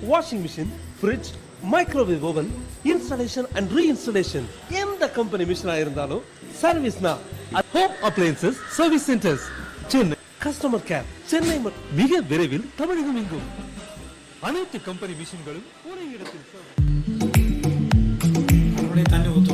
washing machine, fridge, microwave oven, installation and reinstallation. எந்த company மிஷினா இருந்தாலும் சர்வீஸ்னா home appliances service centers Chennai. Customer care Chennai மிக விரைவில் தமிழகம் எங்கும். அனைத்து கம்பெனி மிஷின்களும் ஒரே இடத்தில். தண்ணி ஊற்ற